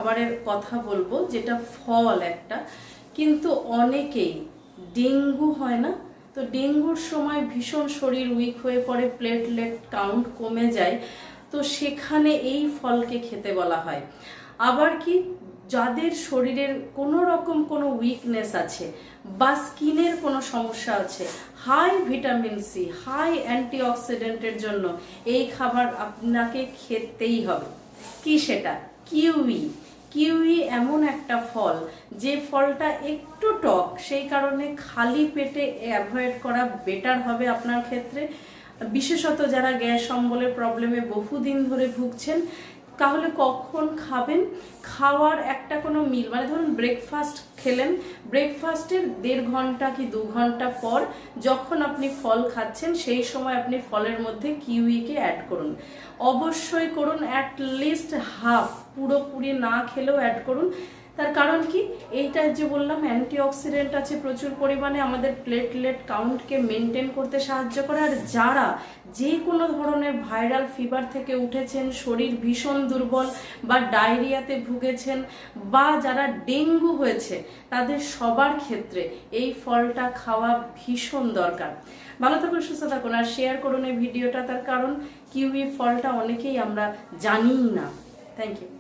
খাবারের কথা বলবো যেটা ফল একটা, কিন্তু অনেকেই ডেঙ্গু হয় না, তো ডেঙ্গুর সময় ভীষণ শরীর উইক হয়ে পড়ে, প্লেটলেট কাউন্ট কমে যায়, তো সেখানে এই ফলকে খেতে বলা হয়। আবার কি যাদের শরীরের কোনো রকম কোনো উইকনেস আছে বা স্কিনের কোনো সমস্যা আছে, হাই ভিটামিন সি, হাই অ্যান্টিঅক্সিডেন্টের জন্য এই খাবার আপনাকে খেতেই হবে। কি সেটা? কিউই। কিউই এমন একটা ফল যে ফলটা একটু টক, সেই কারণে খালি পেটে অ্যাভয়েড করা বেটার হবে আপনার ক্ষেত্রে। বিশেষত যারা গ্যাস অম্বলের প্রবলেমে বহুদিন ধরে ভুগছেন, তাহলে কখন খাবেন? খাওয়ার একটা কোনো মিল, মানে ধরুন ব্রেকফাস্ট খেলেন, ব্রেকফাস্টের 1.5 ঘন্টা কি 2 ঘন্টা পর যখন আপনি ফল খাচ্ছেন, সেই সময় আপনি ফলের মধ্যে কিউইকে অ্যাড করুন। অবশ্যই করুন, অ্যাটলিস্ট হাফ, পুরোপুরি না খেলেও অ্যাড করুন। তার কারণ কি, এইটা যে বললাম অ্যান্টিঅক্সিডেন্ট আছে প্রচুর পরিমাণে, আমাদের প্লেটলেট কাউন্টকে মেনটেন করতে সাহায্য করে। আর যারা যে কোনো ধরনের ভাইরাল ফিভার থেকে উঠেছেন, শরীর ভীষণ দুর্বল বা ডায়রিয়াতে ভুগেছেন, বা যারা ডেঙ্গু হয়েছে, তাদের সবার ক্ষেত্রে এই ফলটা খাওয়া ভীষণ দরকার। ভালো থাকুন, সুস্থ থাকুন, আর শেয়ার করুন এই ভিডিওটা। তার কারণ কিউই ফলটা অনেকেই আমরা জানিই না। Thank you.